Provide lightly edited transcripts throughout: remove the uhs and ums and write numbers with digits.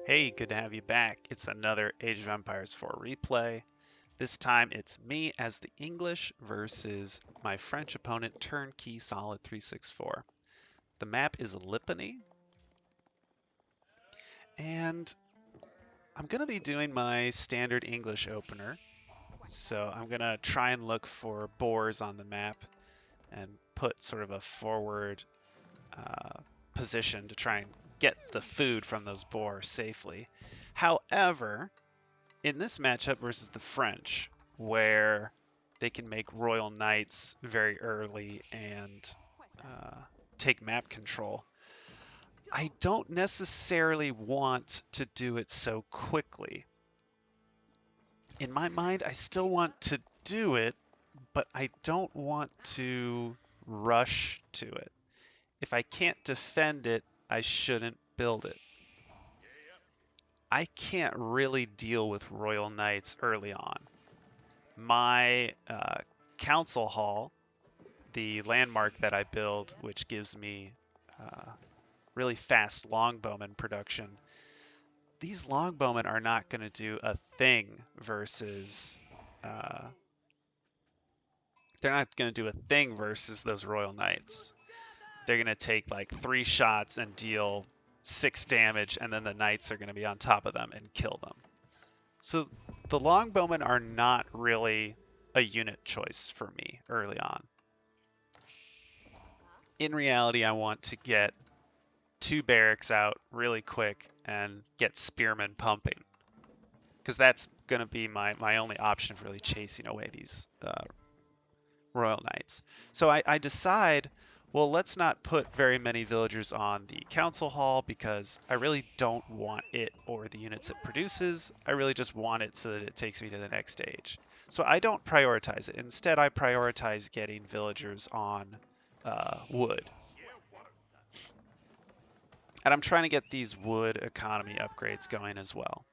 Hey, good to have you back. It's another Age of Empires 4 replay. This time it's me as the English versus my French opponent, Turnkey Solid 364. The map is Lipany, and I'm going to be doing my standard English opener. So I'm going to try and look for boars on the map and put sort of a forward position to try and get the food from those boars safely. However, in this matchup versus the French, where they can make Royal Knights very early and take map control, I don't necessarily want to do it so quickly. In my mind, I still want to do it, but I don't want to rush to it. If I can't defend it, I shouldn't build it. I can't really deal with Royal Knights early on. My council hall, the landmark that I build, which gives me really fast longbowman production, these longbowmen are not going to do a thing versus they're not going to do a thing versus those Royal Knights. They're going to take like 3 shots and deal 6 damage, and then the Knights are going to be on top of them and kill them. So the longbowmen are not really a unit choice for me early on. In reality, I want to get 2 barracks out really quick and get spearmen pumping, because that's going to be my only option for really chasing away these Royal Knights. So I decide, well, let's not put very many villagers on the council hall because I really don't want it or the units it produces. I really just want it so that it takes me to the next stage. So I don't prioritize it. Instead, I prioritize getting villagers on wood. And I'm trying to get these wood economy upgrades going as well.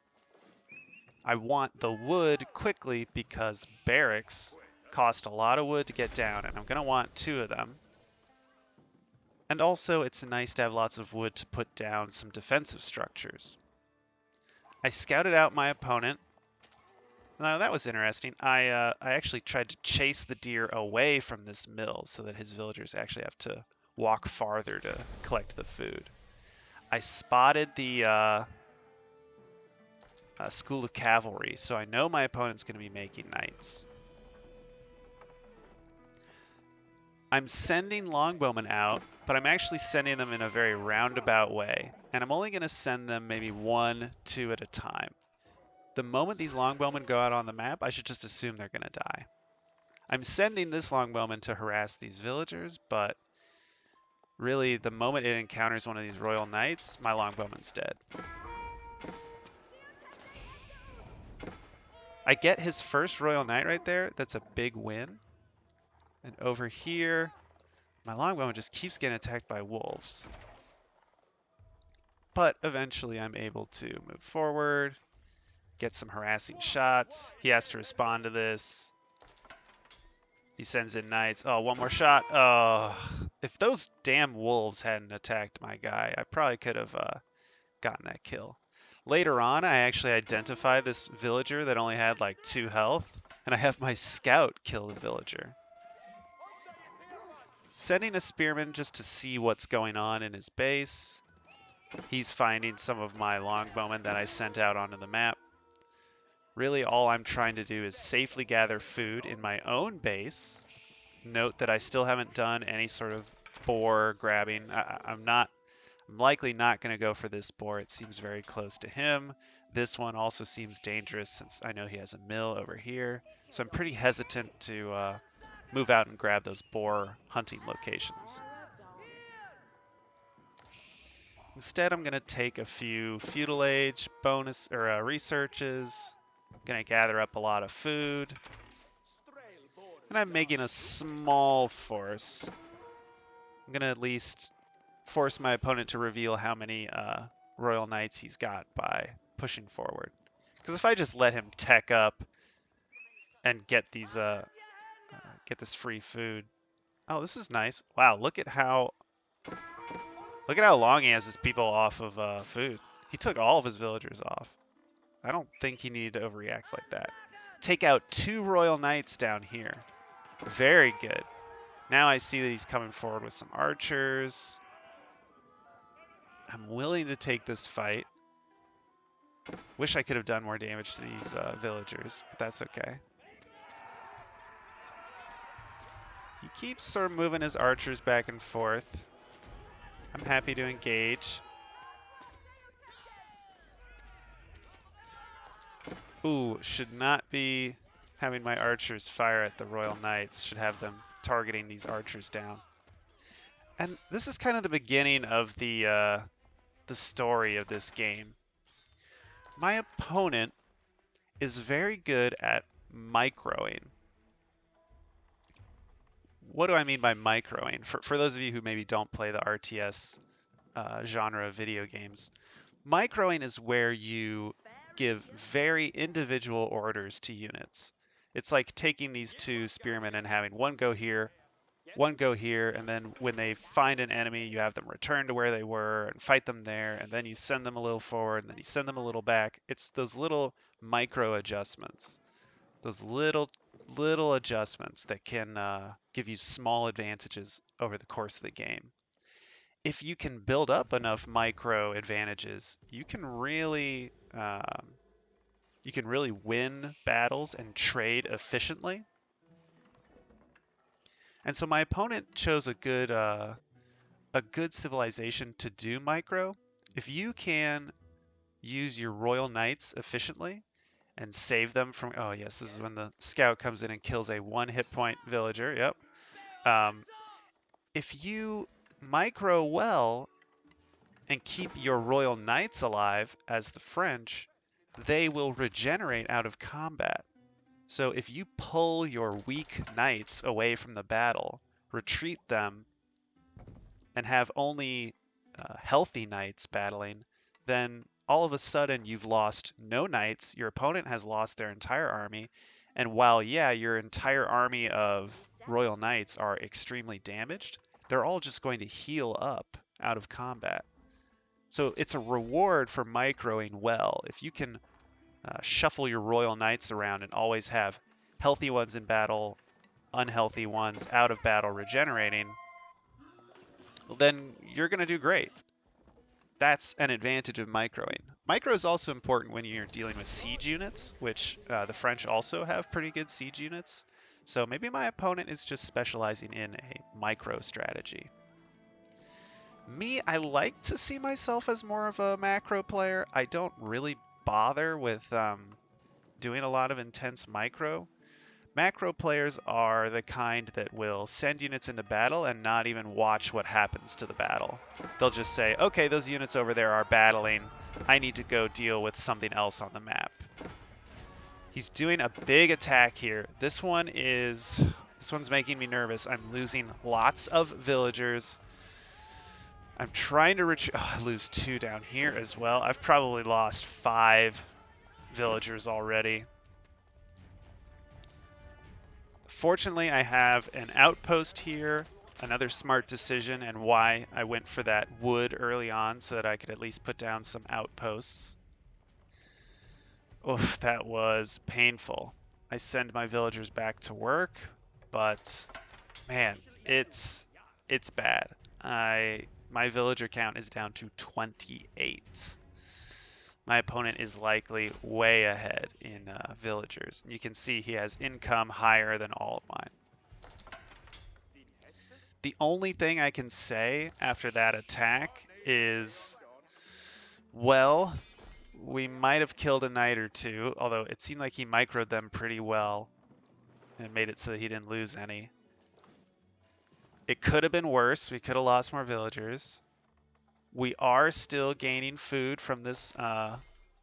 I want the wood quickly because barracks cost a lot of wood to get down, and I'm going to want 2 of them. And also, it's nice to have lots of wood to put down some defensive structures. I scouted out my opponent. Now, that was interesting. I actually tried to chase the deer away from this mill so that his villagers actually have to walk farther to collect the food. I spotted the School of Cavalry, so I know my opponent's going to be making knights. I'm sending longbowmen out, but I'm actually sending them in a very roundabout way, and I'm only going to send them maybe 1, 2 at a time. The moment these longbowmen go out on the map, I should just assume they're going to die. I'm sending this longbowman to harass these villagers, but really, the moment it encounters one of these Royal Knights, my longbowman's dead. I get his first Royal Knight right there. That's a big win. And over here, my longbowman just keeps getting attacked by wolves. But eventually I'm able to move forward, get some harassing shots. He has to respond to this. He sends in knights. Oh, 1 more shot. Oh, if those damn wolves hadn't attacked my guy, I probably could have gotten that kill. Later on, I actually identify this villager that only had like 2 health, and I have my scout kill the villager. Sending a spearman just to see what's going on in his base. He's finding some of my longbowmen that I sent out onto the map. Really, all I'm trying to do is safely gather food in my own base. Note that I still haven't done any sort of boar grabbing. I'm likely not going to go for this boar. It seems very close to him. This one also seems dangerous since I know he has a mill over here. So I'm pretty hesitant to move out and grab those boar hunting locations. Instead, I'm going to take a few feudal age bonus or researches. I'm going to gather up a lot of food. And I'm making a small force. I'm going to at least force my opponent to reveal how many Royal Knights he's got by pushing forward. Because if I just let him tech up and get these get this free food. Oh, this is nice. Wow, look at how long he has his people off of food. He took all of his villagers off. I don't think he needed to overreact like that. Take out 2 Royal Knights down here. Very good. Now I see that he's coming forward with some archers. I'm willing to take this fight. Wish I could have done more damage to these villagers, but that's okay. He keeps sort of moving his archers back and forth. I'm happy to engage. Ooh, should not be having my archers fire at the Royal Knights. Should have them targeting these archers down. And this is kind of the beginning of the story of this game. My opponent is very good at microing. What do I mean by microing? For those of you who maybe don't play the RTS genre of video games, microing is where you give very individual orders to units. It's like taking these 2 spearmen and having one go here, one go here, and then when they find an enemy, you have them return to where they were and fight them there, and then you send them a little forward, and then you send them a little back. It's those little micro adjustments, those little adjustments that can give you small advantages over the course of the game. If you can build up enough micro advantages, you can really win battles and trade efficiently. And so my opponent chose a good civilization to do micro. If you can use your Royal Knights efficiently and save them from, oh yes, this is when the scout comes in and kills a 1 hit point villager. Yep. If you micro well and keep your Royal Knights alive as the French, they will regenerate out of combat. So if you pull your weak knights away from the battle, retreat them, and have only healthy knights battling, then all of a sudden you've lost no knights, your opponent has lost their entire army, and while, yeah, your entire army of Royal Knights are extremely damaged, they're all just going to heal up out of combat. So it's a reward for microing well. If you can shuffle your Royal Knights around and always have healthy ones in battle, unhealthy ones out of battle regenerating, well, then you're going to do great. That's an advantage of microing. Micro is also important when you're dealing with siege units, which the French also have pretty good siege units. So maybe my opponent is just specializing in a micro strategy. Me, I like to see myself as more of a macro player. I don't really bother with doing a lot of intense micro. Macro players are the kind that will send units into battle and not even watch what happens to the battle. They'll just say, okay, those units over there are battling. I need to go deal with something else on the map. He's doing a big attack here. This one's making me nervous. I'm losing lots of villagers. I'm trying to retreat. Oh, I lose 2 down here as well. I've probably lost 5 villagers already. Fortunately, I have an outpost here, another smart decision, and why I went for that wood early on so that I could at least put down some outposts. Oof, that was painful. I send my villagers back to work, but man, it's bad. My villager count is down to 28. My opponent is likely way ahead in villagers. You can see he has income higher than all of mine. The only thing I can say after that attack is, well, we might have killed a knight or 2, although it seemed like he microed them pretty well and made it so that he didn't lose any. It could have been worse. We could have lost more villagers. We are still gaining food from this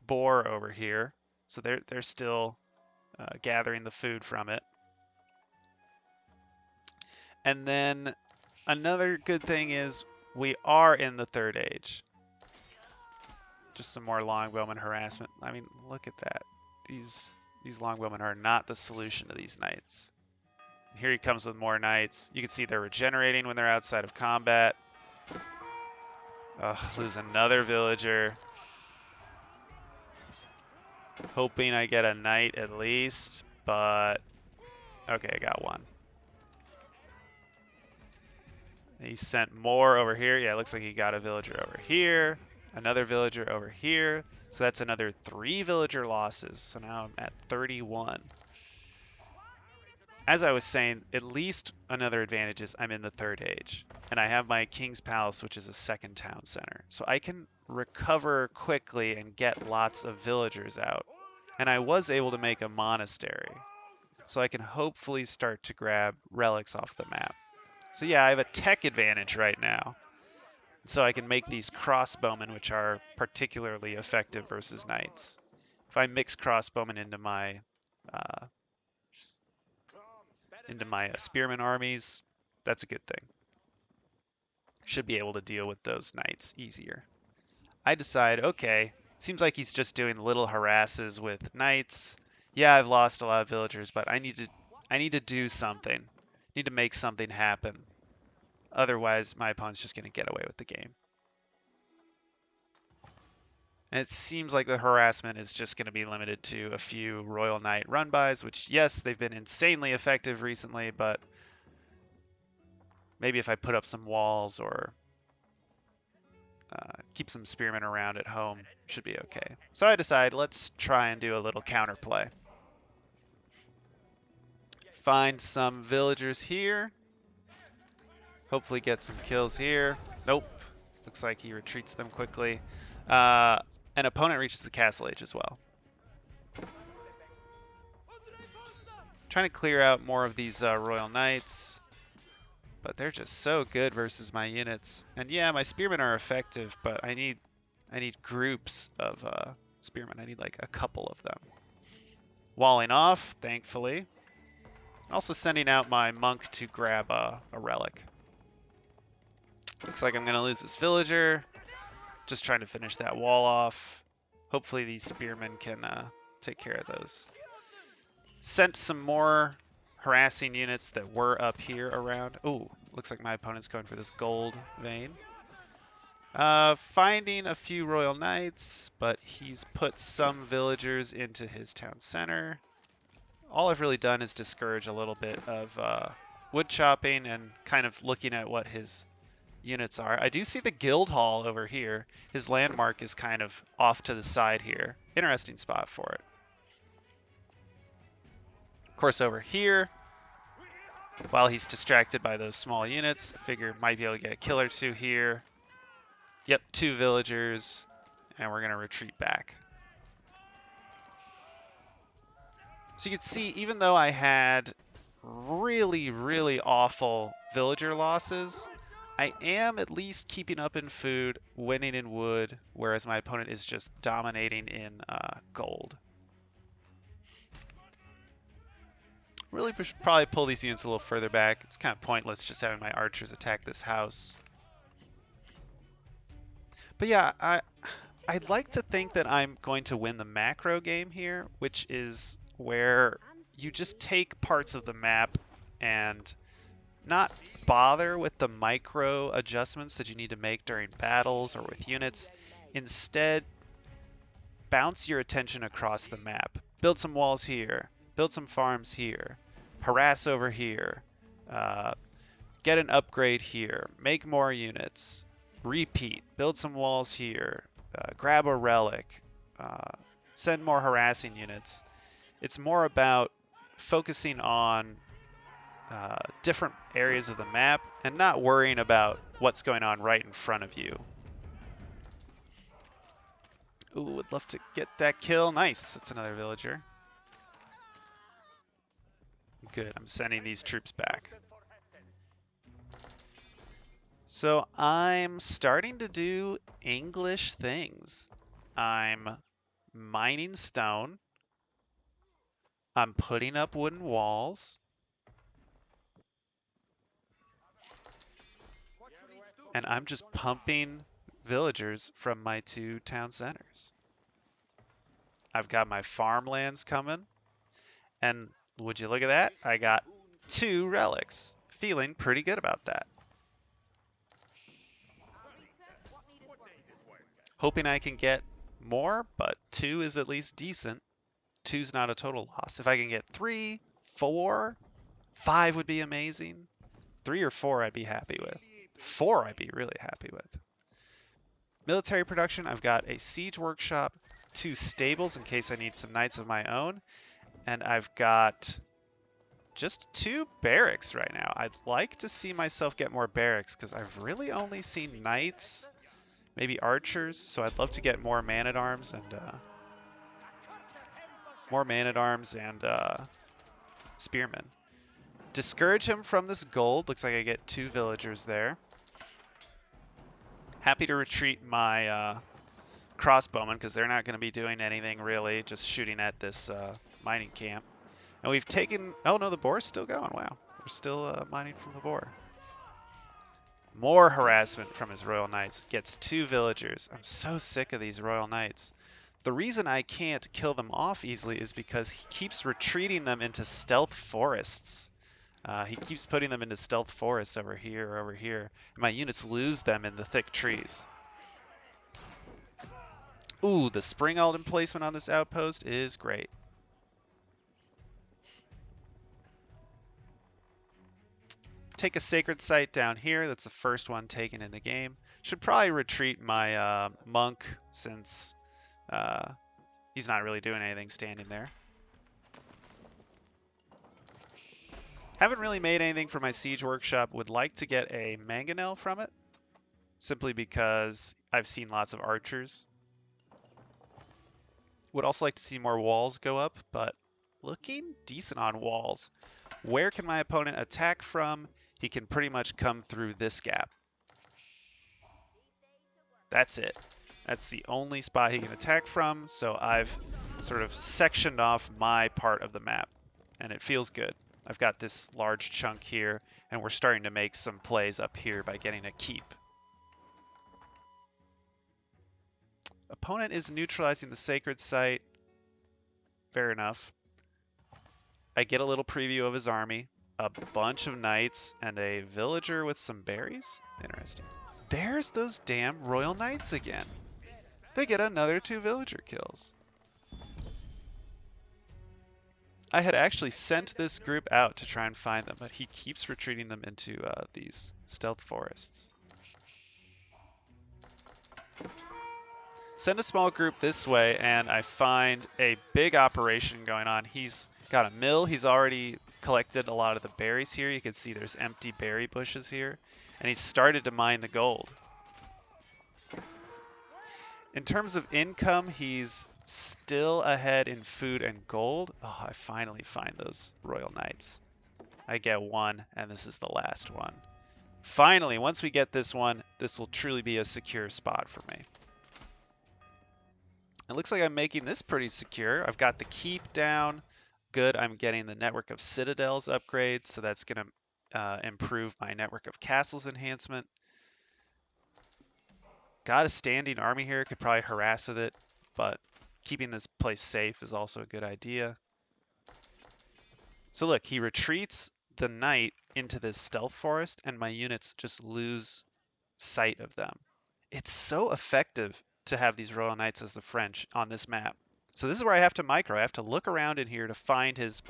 boar over here, so they're still gathering the food from it. And then another good thing is we are in the 3rd age. Just some more longbowman harassment. I mean, look at that. These longbowmen are not the solution to these knights. And here he comes with more knights. You can see they're regenerating when they're outside of combat. Ugh, lose another villager. Hoping I get a knight at least, but okay, I got one. He sent more over here. Yeah, it looks like he got a villager over here, another villager over here. So that's another 3 villager losses. So now I'm at 31. As I was saying, at least another advantage is I'm in the 3rd age. And I have my King's Palace, which is a 2nd town center. So I can recover quickly and get lots of villagers out. And I was able to make a monastery. So I can hopefully start to grab relics off the map. So yeah, I have a tech advantage right now. So I can make these crossbowmen, which are particularly effective versus knights. If I mix crossbowmen into my spearman armies, that's a good thing. Should be able to deal with those knights easier. I decide, okay, seems like he's just doing little harasses with knights. Yeah, I've lost a lot of villagers, but I need to do something. I need to make something happen. Otherwise, my opponent's just going to get away with the game. And it seems like the harassment is just going to be limited to a few Royal Knight run-bys, which, yes, they've been insanely effective recently, but maybe if I put up some walls or keep some spearmen around at home, should be okay. So I decide, let's try and do a little counterplay. Find some villagers here. Hopefully get some kills here. Nope. Looks like he retreats them quickly. An opponent reaches the castle age as well. Trying to clear out more of these Royal Knights. But they're just so good versus my units. And yeah, my spearmen are effective, but I need groups of spearmen. I need like a couple of them. Walling off, thankfully. Also sending out my monk to grab a relic. Looks like I'm going to lose this villager. Just trying to finish that wall off. Hopefully these spearmen can take care of those. Sent some more harassing units that were up here around. Oh, looks like my opponent's going for this gold vein. Finding a few Royal Knights, but he's put some villagers into his town center. All I've really done is discourage a little bit of wood chopping and kind of looking at what his units are. I do see the guild hall over here. His landmark is kind of off to the side here. Interesting spot for it. Of course, over here, while he's distracted by those small units, I figure might be able to get a kill or two here. Yep, 2 villagers, and we're going to retreat back. So you can see, even though I had really, really awful villager losses, I am at least keeping up in food, winning in wood, whereas my opponent is just dominating in gold. Really should probably pull these units a little further back. It's kind of pointless just having my archers attack this house. But yeah, I'd like to think that I'm going to win the macro game here, which is where you just take parts of the map and not bother with the micro adjustments that you need to make during battles or with units. Instead, bounce your attention across the map. Build some walls here. Build some farms here. Harass over here. Get an upgrade here. Make more units. Repeat. Build some walls here. Grab a relic. Send more harassing units. It's more about focusing on different areas of the map and not worrying about what's going on right in front of you. Ooh, would love to get that kill. Nice. That's another villager. Good. I'm sending these troops back. So I'm starting to do English things. I'm mining stone. I'm putting up wooden walls. And I'm just pumping villagers from my 2 town centers. I've got my farmlands coming. And would you look at that? I got 2 relics. Feeling pretty good about that. Hoping I can get more, but 2 is at least decent. 2's not a total loss. If I can get 3, 4, 5 would be amazing. 3 or 4 I'd be happy with. 4 I'd be really happy with. Military production, I've got a siege workshop, 2 stables in case I need some knights of my own, and I've got just 2 barracks right now. I'd like to see myself get more barracks because I've really only seen knights, maybe archers, so I'd love to get more man-at-arms and spearmen. Discourage him from this gold. Looks like I get 2 villagers there. Happy to retreat my crossbowmen because they're not going to be doing anything really, just shooting at this mining camp. And we've taken... Oh no, the boar's still going. Wow. We're still mining from the boar. More harassment from his Royal Knights. Gets 2 villagers. I'm so sick of these Royal Knights. The reason I can't kill them off easily is because he keeps retreating them into stealth forests. He keeps putting them into stealth forests over here, over here. And my units lose them in the thick trees. Ooh, the spring alt emplacement on this outpost is great. Take a sacred site down here. That's the first one taken in the game. Should probably retreat my monk since he's not really doing anything standing there. Haven't really made anything for my siege workshop. Would like to get a mangonel from it, simply because I've seen lots of archers. Would also like to see more walls go up, but looking decent on walls. Where can my opponent attack from? He can pretty much come through this gap. That's it. That's the only spot he can attack from, so I've sort of sectioned off my part of the map, and it feels good. I've got this large chunk here, and we're starting to make some plays up here by getting a keep. Opponent is neutralizing the sacred site. Fair enough. I get a little preview of his army, a bunch of knights, and a villager with some berries. Interesting. There's those damn Royal Knights again. They get another 2 villager kills. I had actually sent this group out to try and find them, but he keeps retreating them into these stealth forests. Send a small group this way, and I find a big operation going on. He's got a mill. He's already collected a lot of the berries here. You can see there's empty berry bushes here, and he's started to mine the gold. In terms of income, he's still ahead in food and gold. Oh, I finally find those Royal Knights. I get 1, and this is the last one. Finally, once we get this one, this will truly be a secure spot for me. It looks like I'm making this pretty secure. I've got the keep down. Good, I'm getting the network of citadels upgrade, so that's going to improve my network of castles enhancement. Got a standing army here, could probably harass with it, but keeping this place safe is also a good idea. So look, he retreats the knight into this stealth forest, and my units just lose sight of them. It's so effective to have these Royal Knights as the French on this map. So this is where I have to micro. I have to look around in here to find his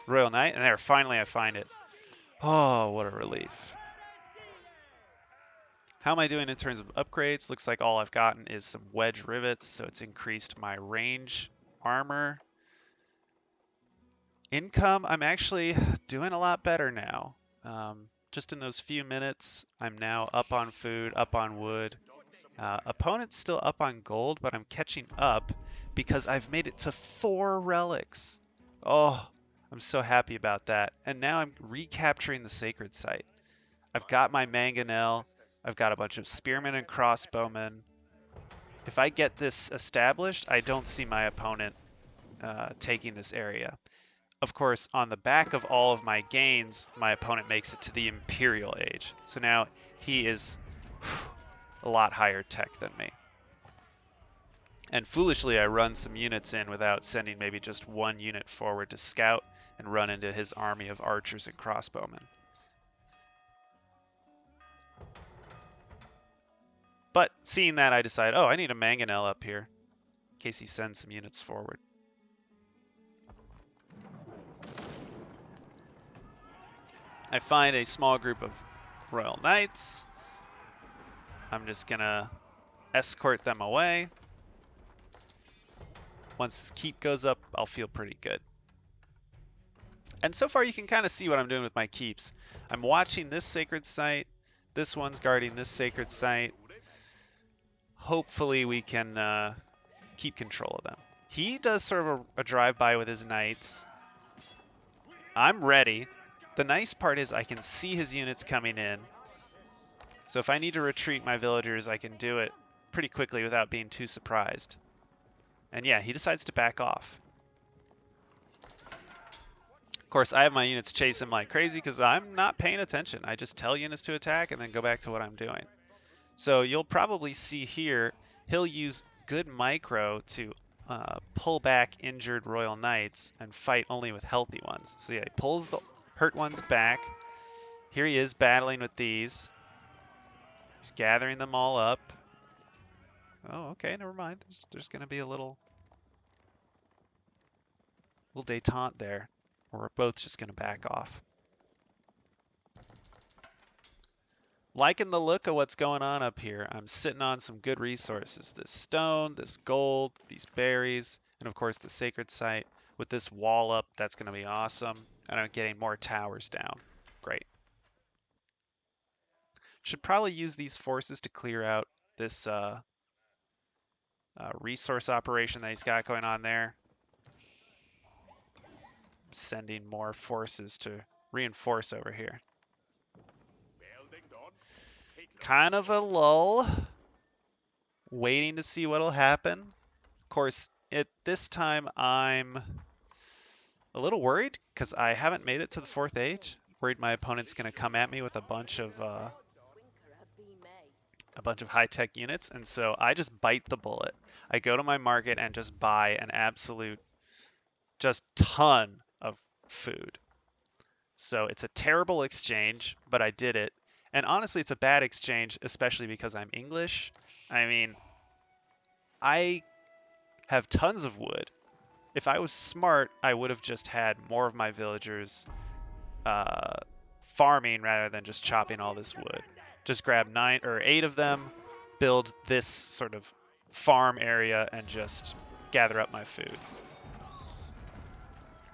Royal Knight, and there, finally I find it. Oh, what a relief. How am I doing in terms of upgrades? Looks like all I've gotten is some wedge rivets, so it's increased my range armor. Income, I'm actually doing a lot better now. Just in those few minutes, I'm now up on food, up on wood. Opponent's still up on gold, but I'm catching up because I've made it to 4 relics. Oh, I'm so happy about that. And now I'm recapturing the sacred site. I've got my mangonel. I've got a bunch of spearmen and crossbowmen. If I get this established, I don't see my opponent taking this area. Of course, on the back of all of my gains, my opponent makes it to the Imperial Age. So now he is a lot higher tech than me. And foolishly, I run some units in without sending maybe just 1 unit forward to scout and run into his army of archers and crossbowmen. But seeing that, I decide, oh, I need a mangonel up here. in case he sends some units forward. I find a small group of Royal Knights. I'm just gonna escort them away. Once this keep goes up, I'll feel pretty good. And so far you can kind of see what I'm doing with my keeps. I'm watching this sacred site. This one's guarding this sacred site. Hopefully we can keep control of them. He does sort of a drive-by with his knights. I'm ready. The nice part is I can see his units coming in. So if I need to retreat my villagers, I can do it pretty quickly without being too surprised. And yeah, he decides to back off. Of course, I have my units chase him like crazy because I'm not paying attention. I just tell units to attack and then go back to what I'm doing. So you'll probably see here, he'll use good micro to pull back injured Royal Knights and fight only with healthy ones. So yeah, he pulls the hurt ones back. Here he is battling with these. He's gathering them all up. Oh, okay, never mind. There's going to be a little detente there. We're both just going to back off. Liking the look of what's going on up here. I'm sitting on some good resources. This stone, this gold, these berries, and of course the sacred site. With this wall up, that's going to be awesome. And I'm getting more towers down. Great. Should probably use these forces to clear out this resource operation that he's got going on there. Sending more forces to reinforce over here. Kind of a lull. Waiting to see what'll happen. Of course, at this time I'm a little worried because I haven't made it to the 4th age. Worried my opponent's going to come at me with a bunch of high-tech units, and so I just bite the bullet. I go to my market and just buy an absolute just ton of food. So it's a terrible exchange, but I did it. And honestly, it's a bad exchange, especially because I'm English. I mean, I have tons of wood. If I was smart, I would have just had more of my villagers farming rather than just chopping all this wood. Just grab 9 or 8 of them, build this sort of farm area, and just gather up my food.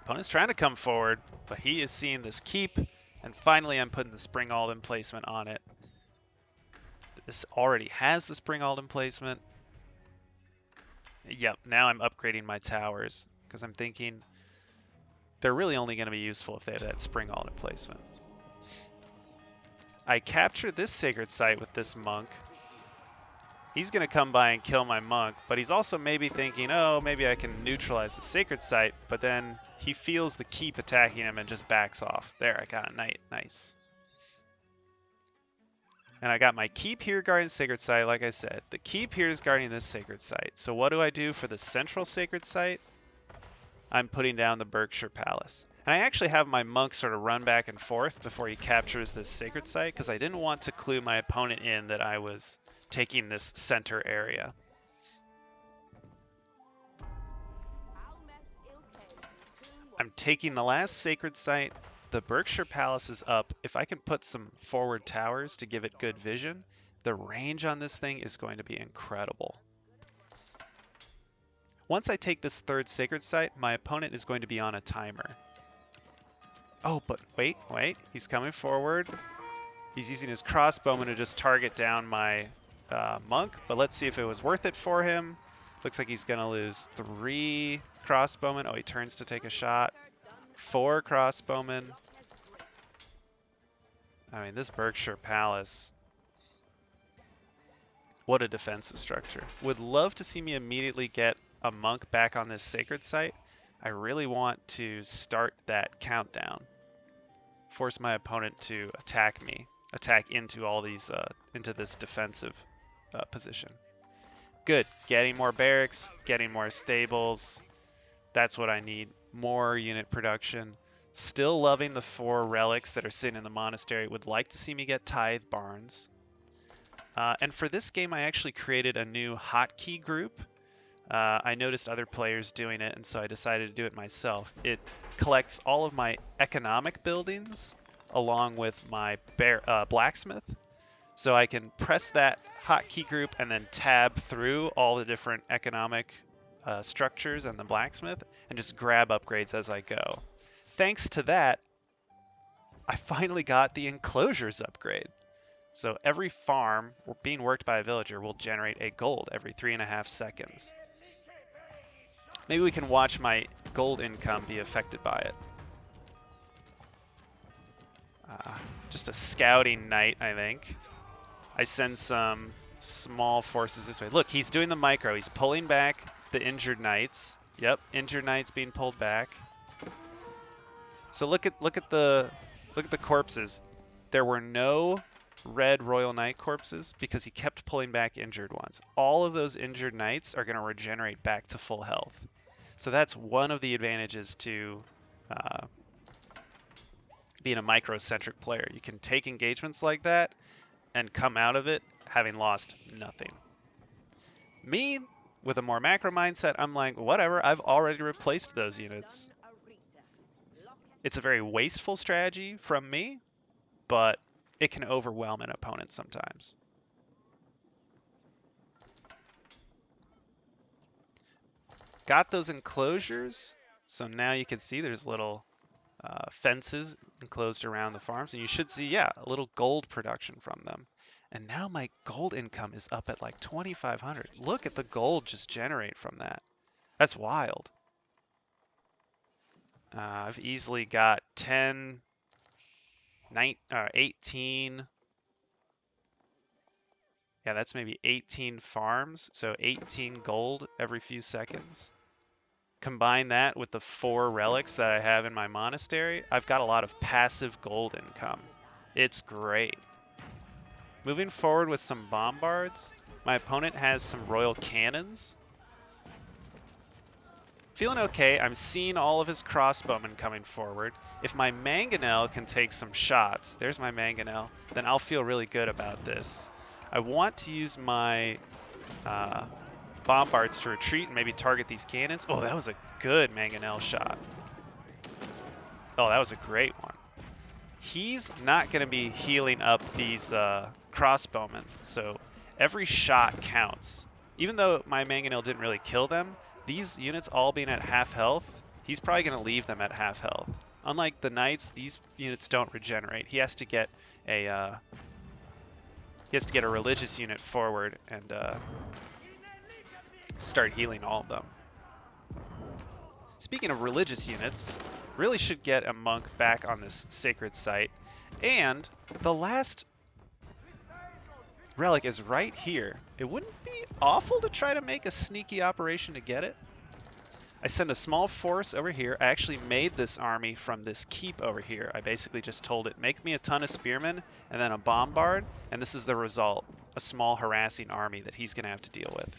Opponent's trying to come forward, but he is seeing this keep, and finally I'm putting the spring Alden placement on it. This already has the spring Alden placement. Yep, now I'm upgrading my towers, because I'm thinking they're really only going to be useful if they have that spring Alden placement. I captured this sacred site with this monk. He's going to come by and kill my monk, but he's also maybe thinking, oh, maybe I can neutralize the sacred site, but then he feels the keep attacking him and just backs off. There, I got a knight. Nice. And I got my keep here guarding sacred site, like I said. The keep here is guarding this sacred site. So what do I do for the central sacred site? I'm putting down the Berkshire Palace. And I actually have my monk sort of run back and forth before he captures this sacred site, because I didn't want to clue my opponent in that I was taking this center area. I'm taking the last sacred site. The Berkshire Palace is up. If I can put some forward towers to give it good vision, the range on this thing is going to be incredible. Once I take this 3rd sacred site, my opponent is going to be on a timer. Oh, but wait, he's coming forward. He's using his crossbowman to just target down my monk, but let's see if it was worth it for him. Looks like he's gonna lose 3 crossbowmen. Oh, he turns to take a shot. 4 crossbowmen. I mean, this Berkshire Palace, what a defensive structure. Would love to see me immediately get a monk back on this sacred site. I really want to start that countdown. Force my opponent to attack me. Attack into all these, into this defensive position. Good, getting more barracks, getting more stables. That's what I need, more unit production. Still loving the 4 relics that are sitting in the monastery. Would like to see me get tithe barns. And for this game, I actually created a new hotkey group I noticed other players doing it, and so I decided to do it myself. It collects all of my economic buildings along with my blacksmith. So I can press that hotkey group and then tab through all the different economic structures and the blacksmith and just grab upgrades as I go. Thanks to that, I finally got the Enclosures Upgrade. So every farm being worked by a villager will generate a gold every 3.5 seconds. Maybe we can watch my gold income be affected by it. Just a scouting night, I think. I send some small forces this way. Look, he's doing the micro. He's pulling back the injured knights. Yep, injured knights being pulled back. So look at the corpses. There were no red Royal Knight corpses because he kept pulling back injured ones. All of those injured knights are going to regenerate back to full health. So that's one of the advantages to being a micro-centric player. You can take engagements like that and come out of it having lost nothing. Me, with a more macro mindset, I'm like, whatever, I've already replaced those units. It's a very wasteful strategy from me, but it can overwhelm an opponent sometimes. Got those enclosures, so now you can see there's little fences enclosed around the farms, and you should see, yeah, a little gold production from them. And now my gold income is up at like 2,500. Look at the gold just generate from that. That's wild. I've easily got 10, 18. Yeah, that's maybe 18 farms, so 18 gold every few seconds. Combine that with the 4 relics that I have in my monastery, I've got a lot of passive gold income. It's great. Moving forward with some bombards, my opponent has some royal cannons. Feeling okay, I'm seeing all of his crossbowmen coming forward. If my mangonel can take some shots, there's my mangonel, then I'll feel really good about this. I want to use my bombards to retreat and maybe target these cannons. Oh, that was a good mangonel shot. Oh, that was a great one. He's not going to be healing up these crossbowmen, so every shot counts. Even though my mangonel didn't really kill them, these units all being at half health, he's probably going to leave them at half health. Unlike the knights, these units don't regenerate. He has to get a religious unit forward and start healing all of them. Speaking of religious units, really should get a monk back on this sacred site. And the last relic is right here. It wouldn't be awful to try to make a sneaky operation to get it. I send a small force over here. I actually made this army from this keep over here. I basically just told it, make me a ton of spearmen and then a bombard, and this is the result, a small harassing army that he's going to have to deal with.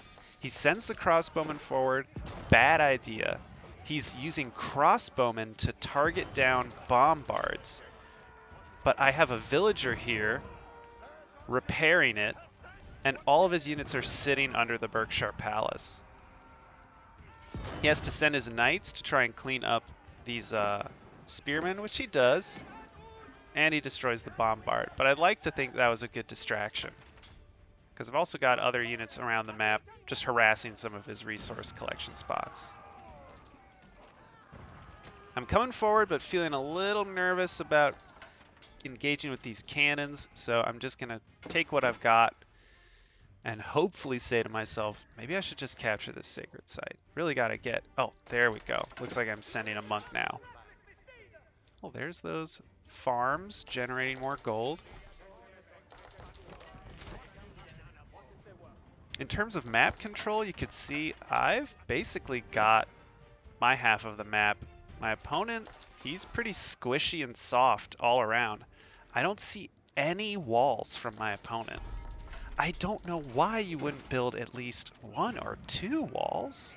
He sends the crossbowmen forward. Bad idea. He's using crossbowmen to target down bombards. But I have a villager here repairing it, and all of his units are sitting under the Berkshire Palace. He has to send his knights to try and clean up these spearmen, which he does, and he destroys the bombard. But I'd like to think that was a good distraction, because I've also got other units around the map just harassing some of his resource collection spots. I'm coming forward, but feeling a little nervous about engaging with these cannons, so I'm just going to take what I've got and hopefully say to myself, maybe I should just capture this sacred site. Really got to get... Oh, there we go. Looks like I'm sending a monk now. Well, there's those farms generating more gold. In terms of map control, you could see I've basically got my half of the map. My opponent, he's pretty squishy and soft all around. I don't see any walls from my opponent. I don't know why you wouldn't build at least 1 or 2 walls.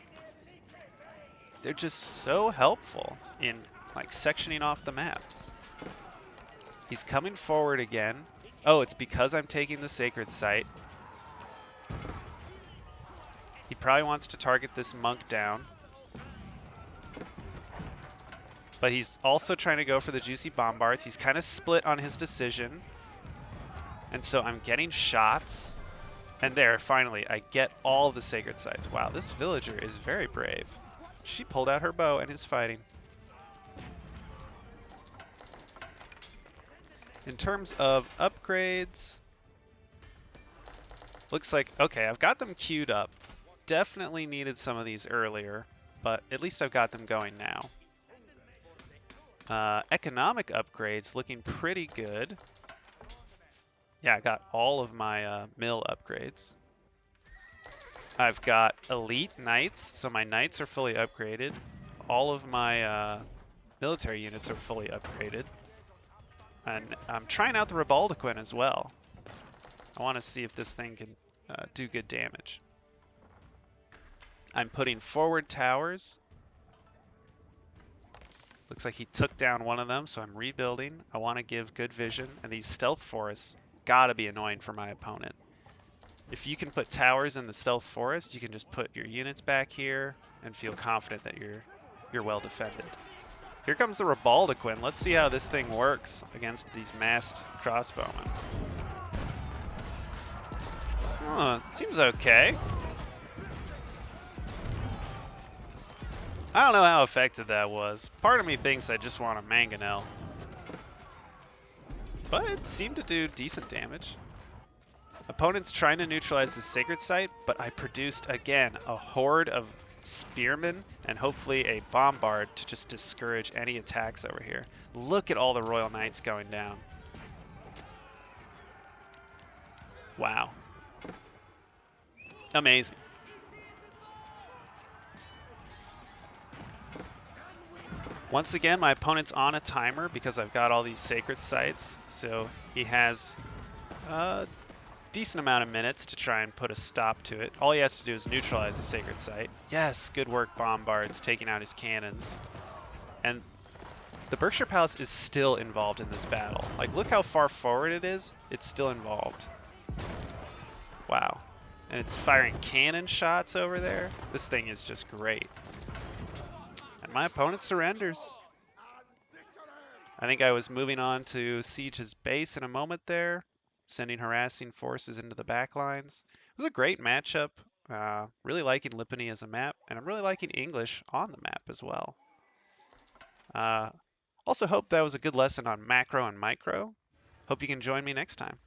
They're just so helpful in like sectioning off the map. He's coming forward again. Oh, it's because I'm taking the sacred site. He probably wants to target this monk down. But he's also trying to go for the juicy bombards. He's kind of split on his decision. And so I'm getting shots. And there, finally, I get all the sacred sites. Wow, this villager is very brave. She pulled out her bow and is fighting. In terms of upgrades, looks like, okay, I've got them queued up. Definitely needed some of these earlier, but at least I've got them going now. Economic upgrades looking pretty good. Yeah, I got all of my mill upgrades. I've got elite knights, so my knights are fully upgraded. All of my military units are fully upgraded. And I'm trying out the Ribaldequin as well. I want to see if this thing can do good damage. I'm putting forward towers. Looks like he took down one of them, so I'm rebuilding. I want to give good vision, and these stealth forests gotta be annoying for my opponent. If you can put towers in the stealth forest, you can just put your units back here and feel confident that you're well defended. Here comes the Ribaldequin. Let's see how this thing works against these massed crossbowmen. Oh, seems okay. I don't know how effective that was. Part of me thinks I just want a mangonel. But it seemed to do decent damage. Opponent's trying to neutralize the sacred site, but I produced, again, a horde of spearmen and hopefully a bombard to just discourage any attacks over here. Look at all the Royal Knights going down. Wow. Amazing. Once again, my opponent's on a timer because I've got all these sacred sites, so he has a decent amount of minutes to try and put a stop to it. All he has to do is neutralize the sacred site. Yes, good work, bombards, taking out his cannons. And the Berkshire Palace is still involved in this battle. Like, look how far forward it is. It's still involved. Wow. And it's firing cannon shots over there. This thing is just great. And my opponent surrenders. I think I was moving on to siege his base in a moment there, sending harassing forces into the back lines. It was a great matchup. Really liking Lipany as a map, and I'm really liking English on the map as well. Also hope that was a good lesson on macro and micro. Hope you can join me next time.